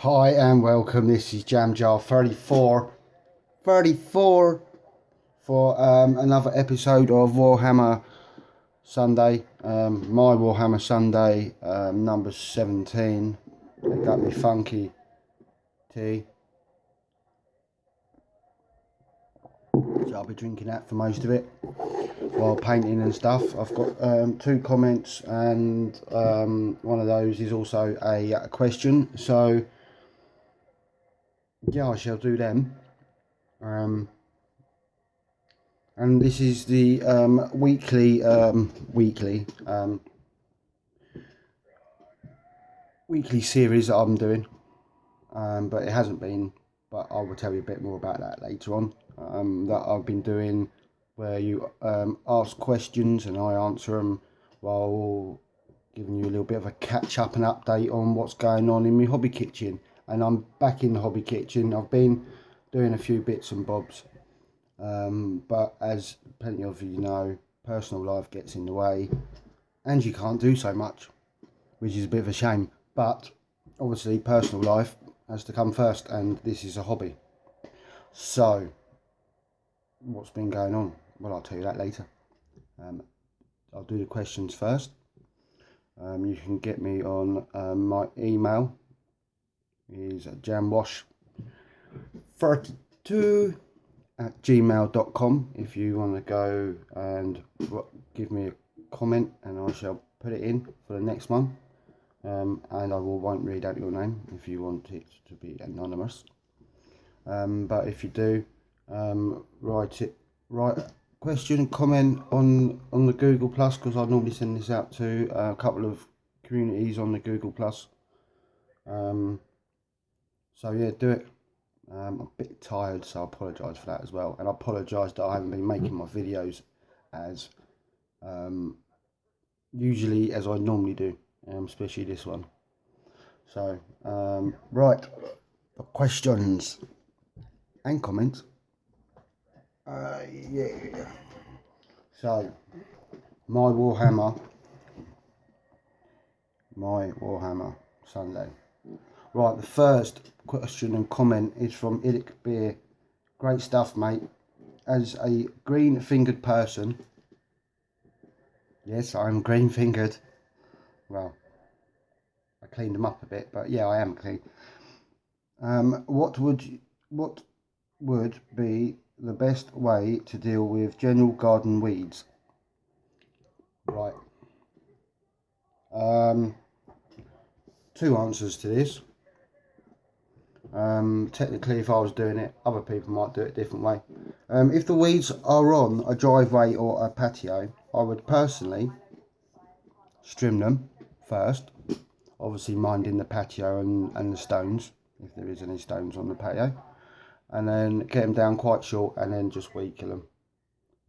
Hi and welcome, this is Jam Jar 34 for another episode of Warhammer Sunday, my Warhammer Sunday, number 17. They got me funky tea, so I'll be drinking that for most of it while painting and stuff. I've got 2 comments and one of those is also a question, so yeah, I shall do them. And this is the weekly series that I'm doing, but it hasn't been. But I will tell you a bit more about that later on. That I've been doing, where you ask questions and I answer them, while giving you a little bit of a catch up and update on what's going on in my hobby kitchen. And I'm back in the hobby kitchen. I've been doing a few bits and bobs. But as plenty of you know, personal life gets in the way and you can't do so much, which is a bit of a shame. But obviously personal life has to come first, and this is a hobby. So what's been going on? Well, I'll tell you that later. I'll do the questions first. You can get me on my email is jamwash32@gmail.com if you want to go and give me a comment, and I shall put it in for the next one. And I won't read out your name if you want it to be anonymous. But if you do, write a question, comment on the Google Plus, because I normally send this out to a couple of communities on the Google Plus. So yeah, do it. I'm a bit tired, so I apologise for that as well, and I apologise that I haven't been making my videos as usually as I normally do, especially this one. So right, questions and comments. Yeah. So my Warhammer Sunday. Right, the first question and comment is from Illick Beer. Great stuff, mate. As a green-fingered person, yes, I'm green-fingered. Well, I cleaned them up a bit, but yeah, I am clean. What would be the best way to deal with general garden weeds? Right. 2 answers to this. Technically, if I was doing it, other people might do it a different way. If the weeds are on a driveway or a patio, I would personally trim them first, obviously minding the patio and the stones, if there is any stones on the patio, and then get them down quite short, and then just weed kill them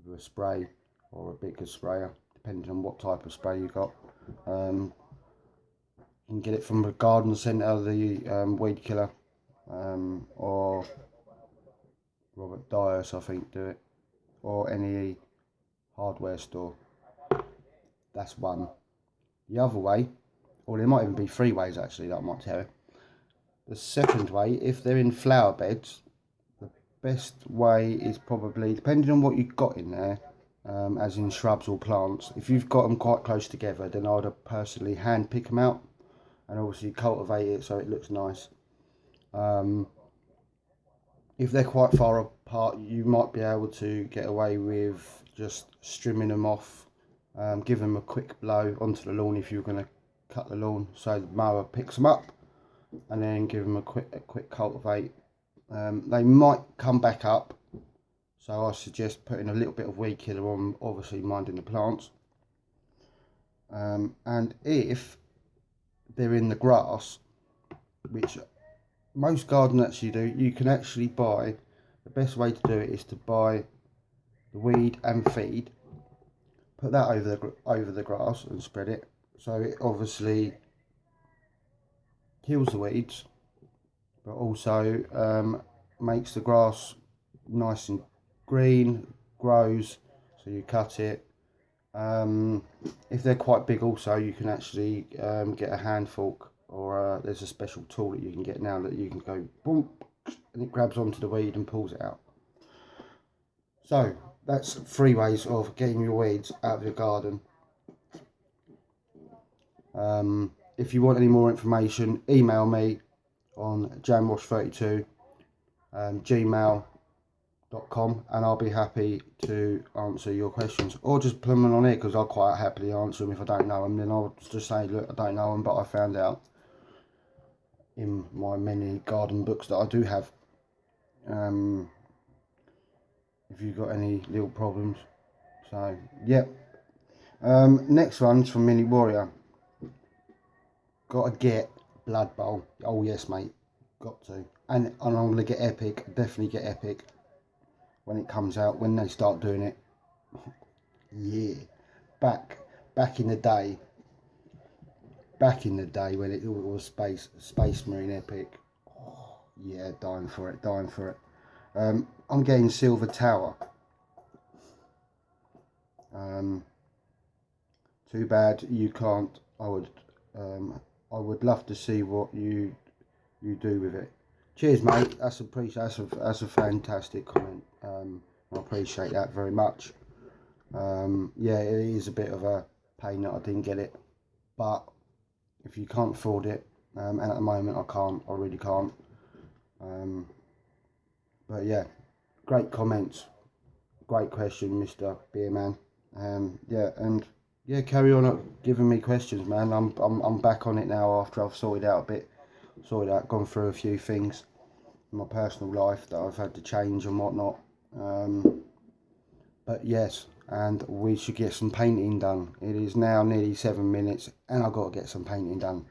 with a spray or a bigger sprayer, depending on what type of spray you got. You can get it from the garden centre, the weed killer, or Robert Dyer's, I think, do it, or any hardware store. That's one. The other way, or there might even be 3 ways actually that I might tell you. The second way, if they're in flower beds, the best way is probably, depending on what you've got in there, as in shrubs or plants, if you've got them quite close together, then I would personally hand pick them out and obviously cultivate it so it looks nice. If they're quite far apart, you might be able to get away with just trimming them off, give them a quick blow onto the lawn if you're going to cut the lawn, so the mower picks them up, and then give them a quick cultivate. They might come back up, so I suggest putting a little bit of weed killer on, obviously minding the plants. And if they're in the grass, which most gardeners actually do, you can actually buy, the best way to do it is to buy the weed and feed, put that over the grass and spread it, so it obviously kills the weeds, but also makes the grass nice and green, grows, so you cut it. If they're quite big also, you can actually get a hand fork or there's a special tool that you can get now that you can go boom, and it grabs onto the weed and pulls it out. So that's 3 ways of getting your weeds out of your garden. If you want any more information, email me on jamwash32 gmail.com, and I'll be happy to answer your questions, or just put them on here, because I'll quite happily answer them. If I don't know them, then I'll just say, look, I don't know them, but I found out in my many garden books that I do have. If you've got any little problems. So yeah. Next one's from Mini Warrior. Gotta get Blood Bowl. Oh yes, mate, got to. And I'm gonna get Epic. Definitely get Epic when it comes out, when they start doing it. Yeah, back in the day when it was Space Marine Epic. Oh, yeah, dying for it. I'm getting Silver Tower. Too bad you can't. I would love to see what you do with it. Cheers, mate. That's a fantastic comment. I appreciate that very much. Yeah, it is a bit of a pain that I didn't get it, but if you can't afford it, and at the moment I really can't. But yeah, great comments, great question, Mr. Beer Man. Yeah, and yeah, carry on giving me questions, man. I'm back on it now after I've gone through a few things in my personal life that I've had to change and whatnot. But yes, and we should get some painting done. It is now nearly 7 minutes, and I've got to get some painting done.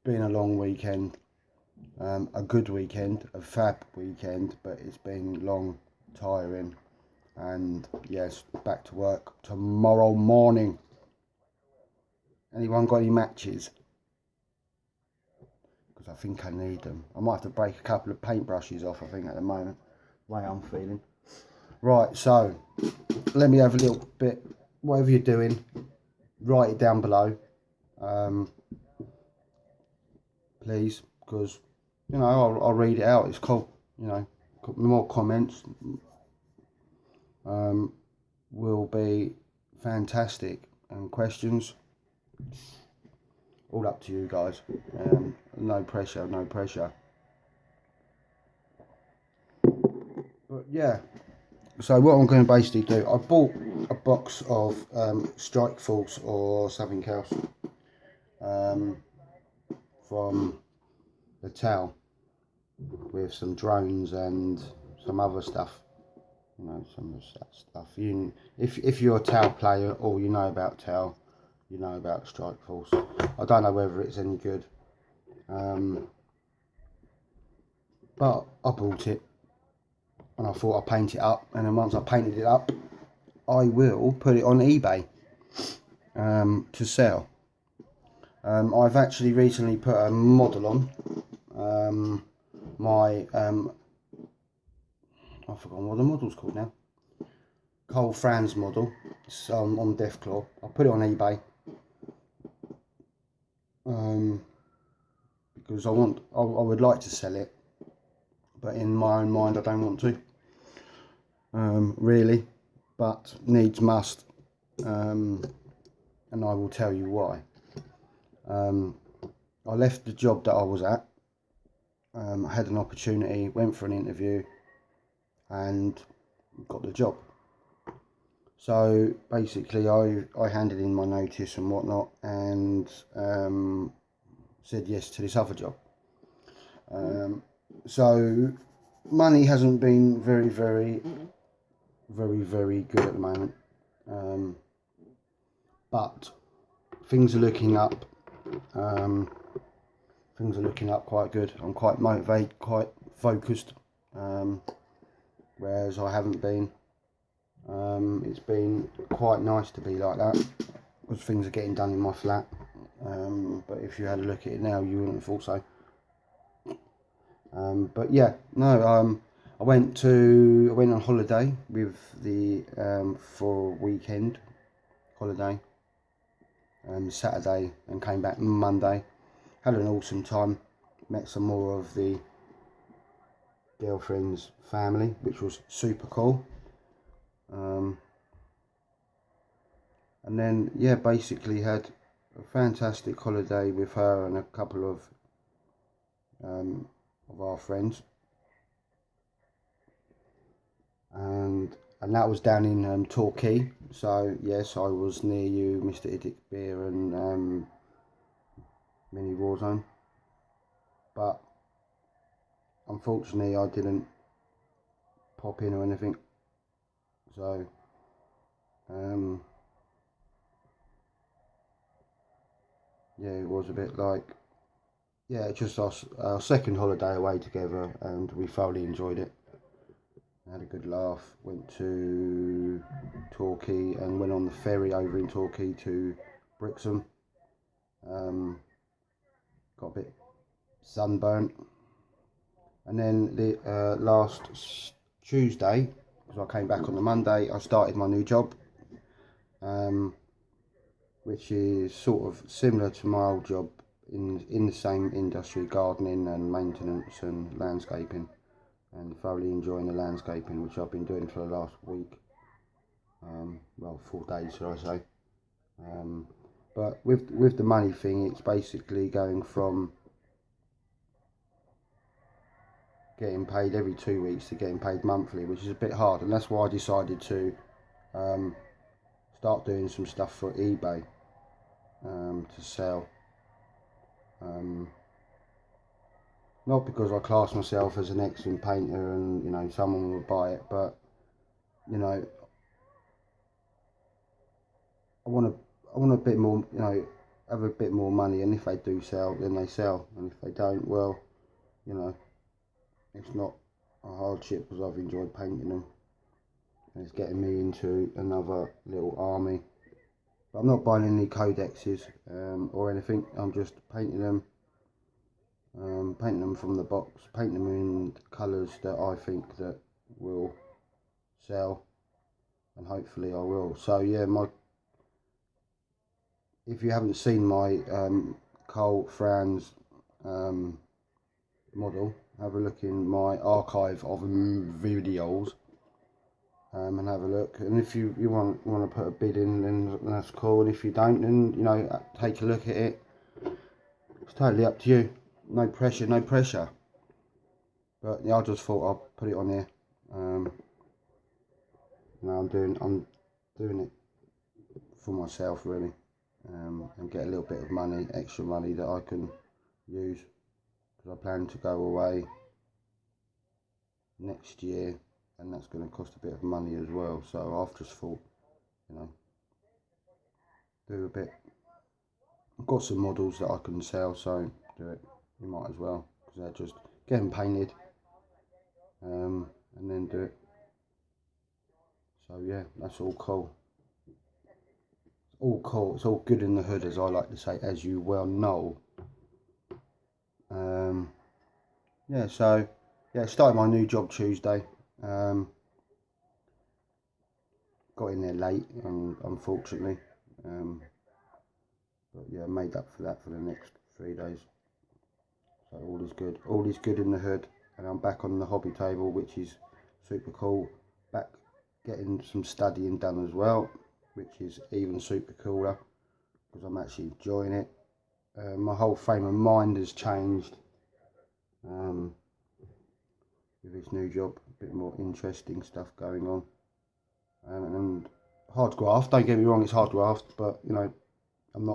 Been a long weekend, a good weekend, a fab weekend, but it's been long, tiring. And yes, back to work tomorrow morning. Anyone got any matches? Because I think I need them. I might have to break a couple of paintbrushes off, I think, at the moment, the way I'm feeling. Right, so let me have a little bit. Whatever you're doing, write it down below, please, because you know I'll read it out. It's cool, you know. More comments will be fantastic, and questions, all up to you guys. No pressure. But yeah, so what I'm going to basically do, I bought a box of Strike Force or something else from the town, with some drones and some other stuff. You know, some of that stuff. If you're a Tau player, or you know about Tau, you know about Strike Force. I don't know whether it's any good, but I bought it, and I thought I'd paint it up, and then once I painted it up, I will put it on eBay to sell. I've actually recently put a model on my I've forgotten what the model's called now. Cole Franz model. It's on Deathclaw. I'll put it on eBay because I would like to sell it, but in my own mind I don't want to. Really, but needs must, and I will tell you why. I left the job that I was at. I had an opportunity, went for an interview, and got the job. So basically I handed in my notice and whatnot, and said yes to this other job. So money hasn't been very good at the moment, but things are looking up. Things are looking up quite good. I'm quite motivated, quite focused, whereas I haven't been. It's been quite nice to be like that, because things are getting done in my flat. But if you had a look at it now, you wouldn't have thought so. But yeah, no. I went on holiday with the for a weekend holiday. Saturday and came back Monday. Had an awesome time. Met some more of the girlfriend's family, which was super cool. And then, yeah, basically had a fantastic holiday with her and a couple of our friends. And that was down in Torquay. So, yes, I was near you, Mr. Iddick Beer and Mini Warzone. But unfortunately, I didn't pop in or anything. So, yeah, it was a bit like, yeah, just our second holiday away together, and we thoroughly enjoyed it. Had a good laugh. Went to Torquay and went on the ferry over in Torquay to Brixham. Got a bit sunburnt. And then the last Tuesday, because I came back on the Monday, I started my new job, which is sort of similar to my old job in the same industry, gardening and maintenance and landscaping, and thoroughly enjoying the landscaping, which I've been doing for the last week. Well, 4 days, should I say. But with the money thing, it's basically going from getting paid every 2 weeks to getting paid monthly, which is a bit hard, and that's why I decided to start doing some stuff for eBay to sell. Not because I class myself as an excellent painter and, you know, someone will buy it, but, you know, I want a bit more, you know, have a bit more money, and if they do sell, then they sell, and if they don't, well, you know, it's not a hardship because I've enjoyed painting them, and it's getting me into another little army. But I'm not buying any codexes or anything. I'm just painting them from the box, painting them in colours that I think that will sell, and hopefully I will. So yeah, if you haven't seen my Cole Franz model, have a look in my archive of videos and have a look. And if you want to put a bid in, then that's cool. And if you don't, then, you know, take a look at it. It's totally up to you. No pressure, no pressure. But yeah, I just thought I'd put it on there. I'm doing it for myself, really, and get a little bit of money, extra money that I can use, because I plan to go away next year, and that's going to cost a bit of money as well. So I've just thought, you know, do a bit. I've got some models that I can sell, so do it. You might as well, because they're just getting painted, and then do it. So yeah, that's all cool. All cool. It's all good in the hood, as I like to say, as you well know. Yeah, so yeah, started my new job Tuesday. Got in there late, unfortunately. But yeah, made up for that for the next 3 days. So all is good. All is good in the hood, and I'm back on the hobby table, which is super cool. Back getting some studying done as well, which is even super cooler, because I'm actually enjoying it. My whole frame of mind has changed with this new job. A bit more interesting stuff going on, and hard graft. Don't get me wrong, it's hard graft, but, you know, I'm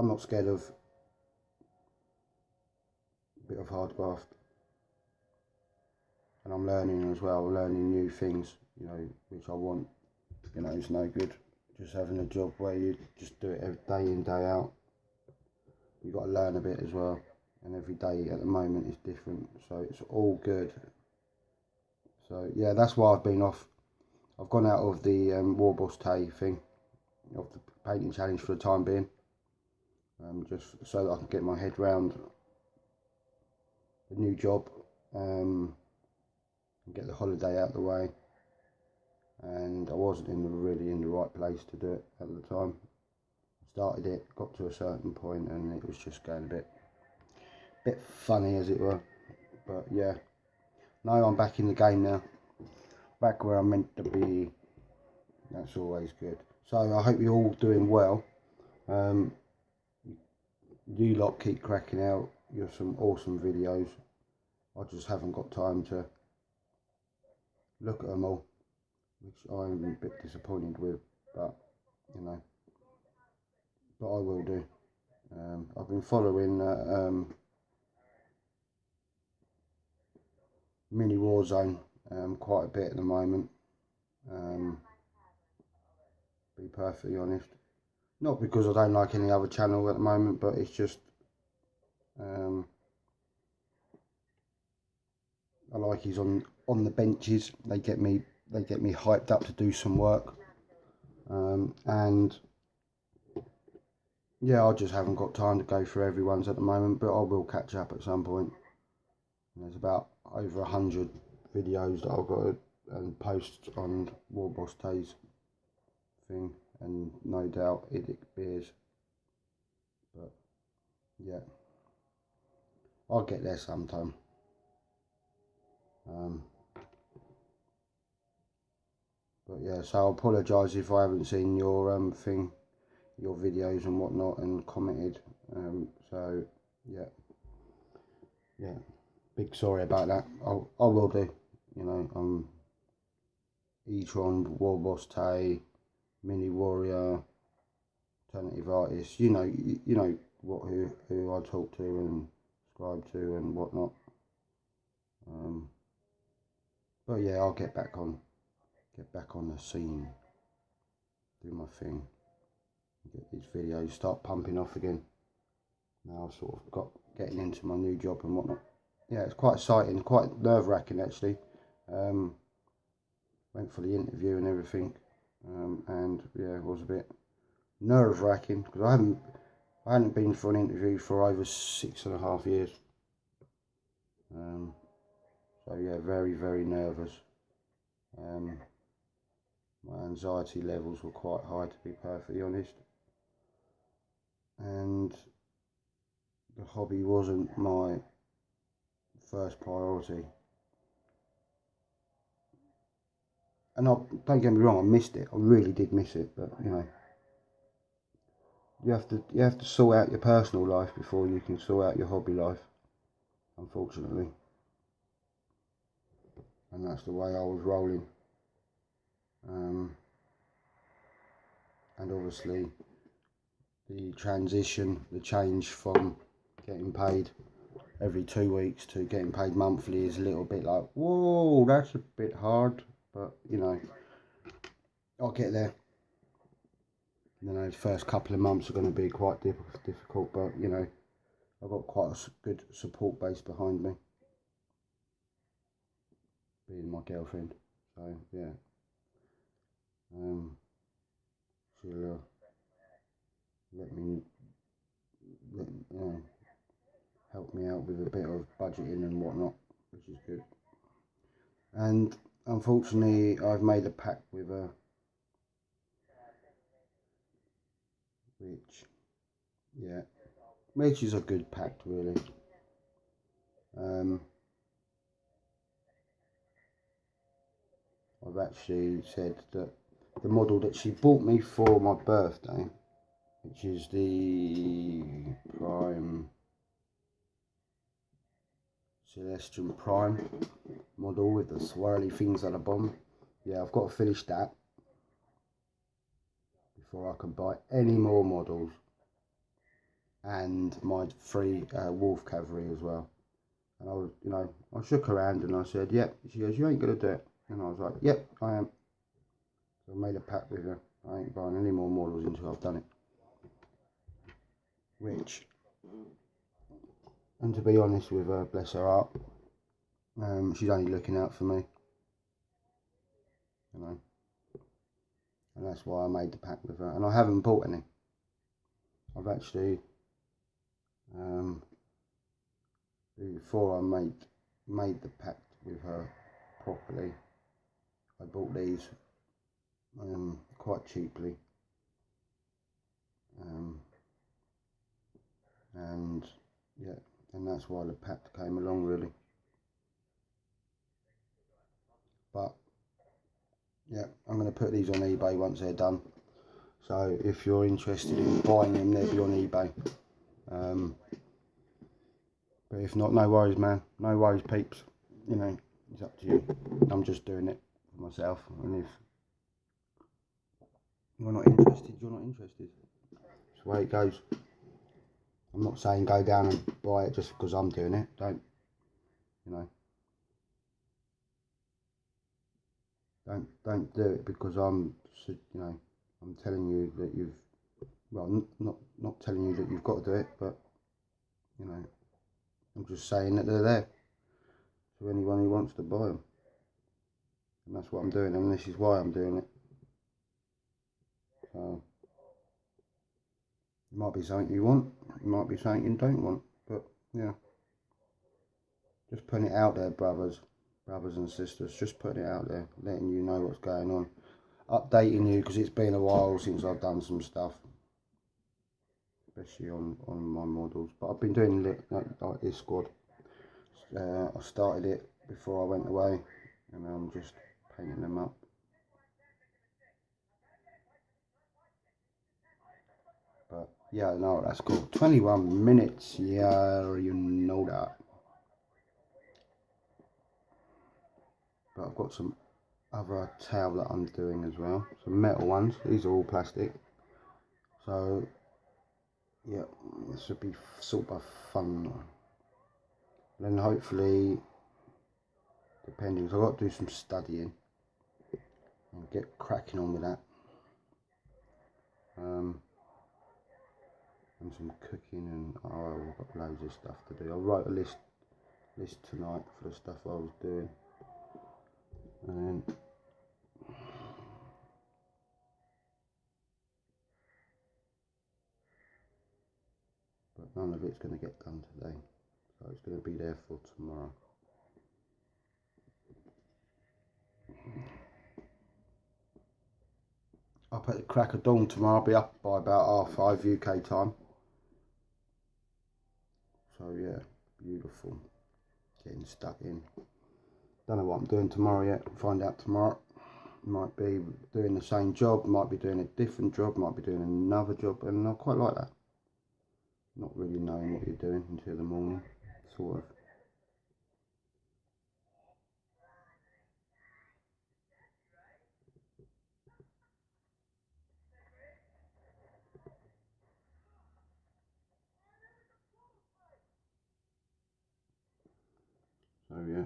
not scared of a bit of hard graft, and I'm learning as well, learning new things, you know, which I want. You know, it's no good just having a job where you just do it every day in, day out. You've got to learn a bit as well, and every day at the moment is different, so it's all good. So yeah, that's why I've been off. I've gone out of the Warboss Tay thing, of the painting challenge for the time being, just so that I can get my head round the new job, and get the holiday out of the way. And I wasn't really in the right place to do it at the time, started it, got to a certain point, and it was just going a bit funny, as it were. But yeah, no, I'm back in the game now, back where I'm meant to be. That's always good. So I hope you're all doing well. You lot keep cracking out. You're some awesome videos. I just haven't got time to look at them all, which I'm a bit disappointed with, but you know, but I will do. I've been following Mini Warzone quite a bit at the moment. Be perfectly honest, not because I don't like any other channel at the moment, but it's just I like he's on the benches. They get me hyped up to do some work, and yeah, I just haven't got time to go through everyone's at the moment, but I will catch up at some point. There's about over 100 videos that I've got to post on Warboss Tay's thing, and no doubt Idic Beers. But yeah, I'll get there sometime. But yeah, so I apologise if I haven't seen your your videos and whatnot, and commented. So yeah, big sorry about that. I will do. You know, E-Tron, Warboss Tay, Mini Warrior, Alternative Artist. You know what who I talk to and subscribe to and whatnot. But yeah, I'll get back on the scene, do my thing, get these videos start pumping off again. Now I've sort of getting into my new job and whatnot. Yeah, it's quite exciting, quite nerve-wracking actually. Went for the interview and everything, and yeah, it was a bit nerve-wracking because I hadn't been for an interview for over 6.5 years. So yeah, very, very nervous. My anxiety levels were quite high, to be perfectly honest, and the hobby wasn't my first priority. And don't get me wrong, I missed it. I really did miss it, but you know, you have to sort out your personal life before you can sort out your hobby life, unfortunately. And that's the way I was rolling. And obviously the change from getting paid every 2 weeks to getting paid monthly is a little bit like, whoa, that's a bit hard, but you know, I'll get there. You know, the first couple of months are going to be quite difficult, but you know, I've got quite a good support base behind me, being my girlfriend. So yeah, she'll let me help me out with a bit of budgeting and whatnot, which is good. And unfortunately, I've made a pact with her, which is a good pact, really. I've actually said that the model that she bought me for my birthday, which is the Prime Celestial Prime model with the swirly things at the bottom. Yeah, I've got to finish that before I can buy any more models, and my free wolf cavalry as well. And I shook her hand and I said, yep. She goes, you ain't gonna do it. And I was like, yep, I am. So I made a pact with her. I ain't buying any more models until I've done it. Which, and to be honest with her, bless her heart, she's only looking out for me, you know. And that's why I made the pact with her. And I haven't bought any. I've actually, before I made the pact with her properly, I bought these quite cheaply. And yeah, and that's why the pack came along really. But yeah, I'm going to put these on eBay once they're done. So if you're interested in buying them, they'll be on eBay. But if not, no worries, man. No worries, peeps. You know, it's up to you. I'm just doing it for myself. And if you're not interested, you're not interested. That's the way it goes. I'm not saying go down and buy it just because I'm doing it. Don't, you know. Don't do it because I'm, you know, I'm telling you that you've, well, not telling you that you've got to do it, but, you know, I'm just saying that they're there to anyone who wants to buy them. And that's what I'm doing, and this is why I'm doing it. So, it might be something you want, it might be something you don't want, but, yeah. Just putting it out there, brothers and sisters, just putting it out there, letting you know what's going on. Updating you, because it's been a while since I've done some stuff. Especially on my models, but I've been doing like this squad. I started it before I went away, and I'm just painting them up. But yeah, no, that's cool. 21 minutes, yeah, you know that. But I've got some other tail that I'm doing as well, some metal ones. These are all plastic, so yeah, this would be sort of fun. Then hopefully, depending, so I've got to do some studying and get cracking on with that. And some cooking, and I've got loads of stuff to do. I wrote a list tonight for the stuff I was doing, and then but none of it's going to get done today, so it's going to be there for tomorrow. Up at the crack of dawn tomorrow. I'll be up by about 5:30 UK time. So yeah, beautiful. Getting stuck in. Don't know what I'm doing tomorrow yet. Find out tomorrow. Might be doing the same job, might be doing a different job, might be doing another job, and I quite like that. Not really knowing what you're doing until the morning, sort of. So yeah,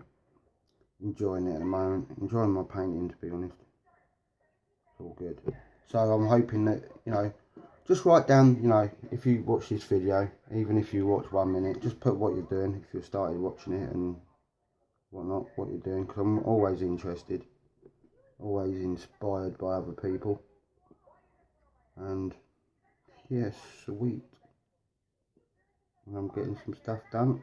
enjoying it at the moment, enjoying my painting, to be honest. It's all good. So I'm hoping that, you know, just write down, you know, if you watch this video, even if you watch 1 minute, just put what you're doing, if you started watching it and whatnot, what you're doing, because I'm always interested, always inspired by other people. And yes, yeah, sweet. And I'm getting some stuff done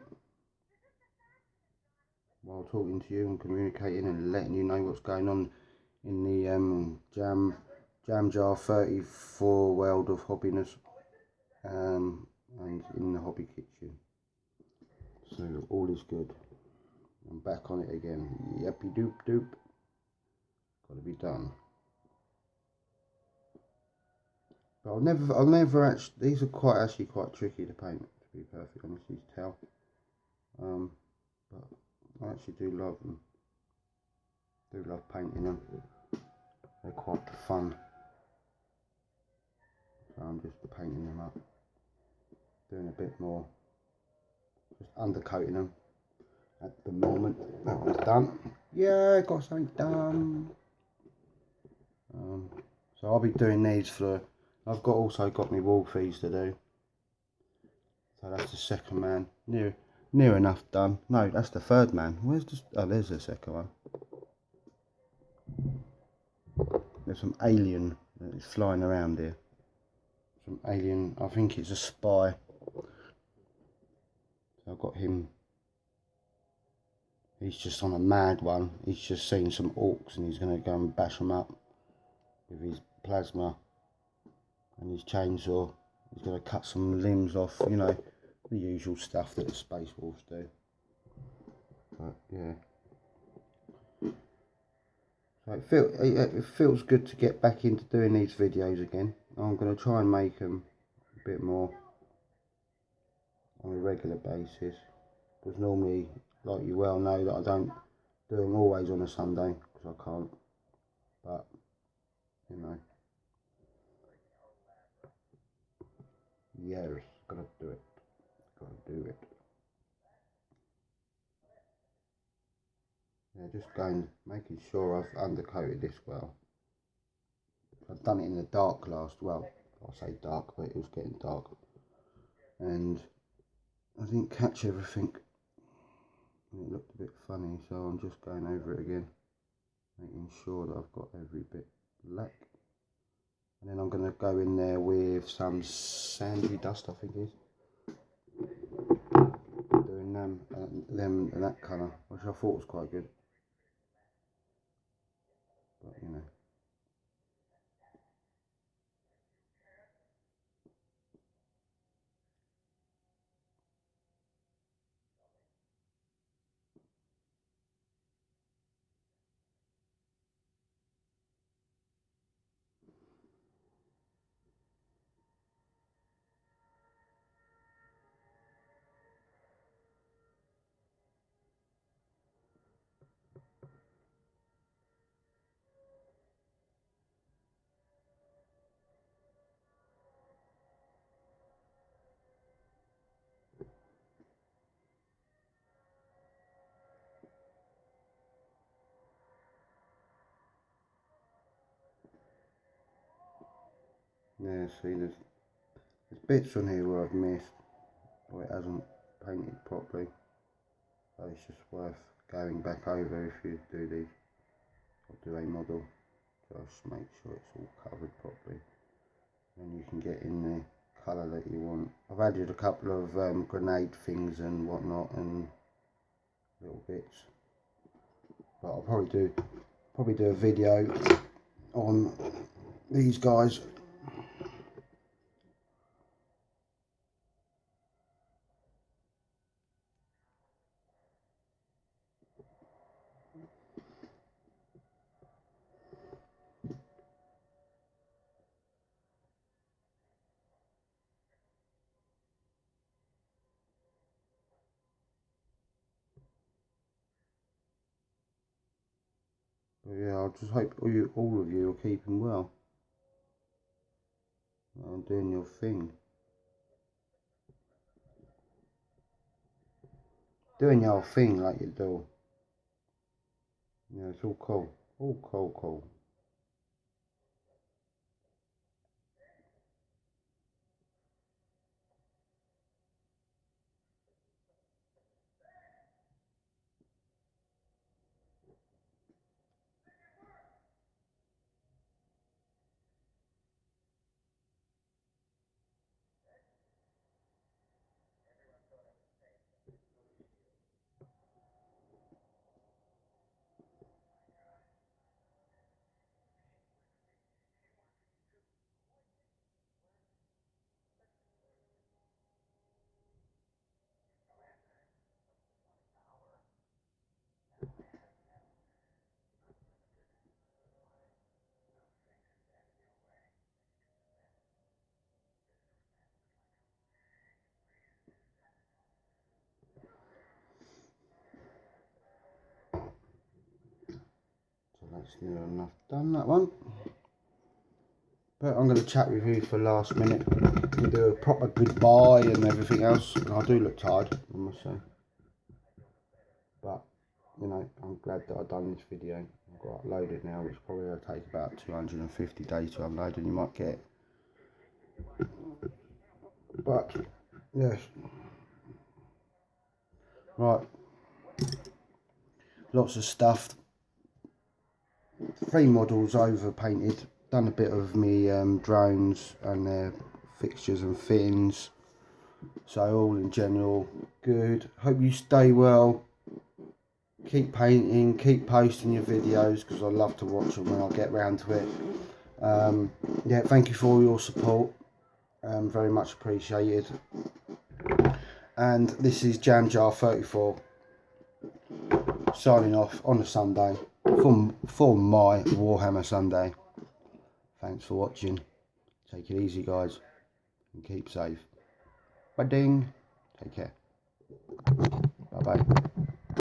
while talking to you and communicating and letting you know what's going on in the Jam Jar 34 world of hobbiness, and in the hobby kitchen. So all is good. I'm back on it again. Yuppie doop doop. Gotta be done. But I'll never actually. These are actually quite tricky to paint, to be perfectly honest. These tell. But I actually do love them. Do love painting them. They're quite fun. So I'm just painting them up, doing a bit more, just undercoating them at the moment. That was done. Yeah, got something done. So I'll be doing these for. I've also got my wall fees to do. So that's the second man. Near enough done. No, that's the third man. Where's the? Oh, there's the second one. There's some alien that is flying around here. Some alien. I think it's a spy. So I've got him. He's just on a mad one. He's just seen some orcs and he's going to go and bash them up with his plasma and his chainsaw. He's going to cut some limbs off, you know, the usual stuff that the Space Wolves do. But yeah. So it feels good to get back into doing these videos again. I'm going to try and make them a bit more on a regular basis. Because normally, like you well know, that I don't do them always on a Sunday, because I can't. But, you know. Yes, gotta do it. Gotta do it. Yeah, just going, making sure I've undercoated this well. I've done it in the dark last, well, I'll say dark, but it was getting dark. And I didn't catch everything. It looked a bit funny, so I'm just going over it again, making sure that I've got every bit black. And then I'm going to go in there with some sandy dust, I think it is. Doing them and that colour, which I thought was quite good. But, you know. Yeah, see, there's bits on here where I've missed, or it hasn't painted properly. So it's just worth going back over if you do these, or do a model. Just make sure it's all covered properly. Then you can get in the colour that you want. I've added a couple of grenade things and whatnot and little bits. But I'll probably do a video on these guys. But yeah, I just hope all of you are keeping well and doing your thing. Doing your thing like you do. Yeah, it's all cool. All cool. So that's near enough done, that one. But I'm going to chat with you for last minute. We'll do a proper goodbye and everything else. And I do look tired, I must say. But, you know, I'm glad that I've done this video. I've got to upload it now, which probably will take about 250 days to upload, and you might get it. But, yes. Right. Lots of stuff. 3 models over painted. Done a bit of me drones and their fixtures and fittings. So all in general, good. Hope you stay well. Keep painting, keep posting your videos, because I love to watch them when I get round to it. Yeah, thank you for all your support. Very much appreciated. And this is Jam Jar 34 signing off on a Sunday for my Warhammer Sunday. Thanks for watching. Take it easy, guys, and keep safe. Bye ding. Take care. Bye bye.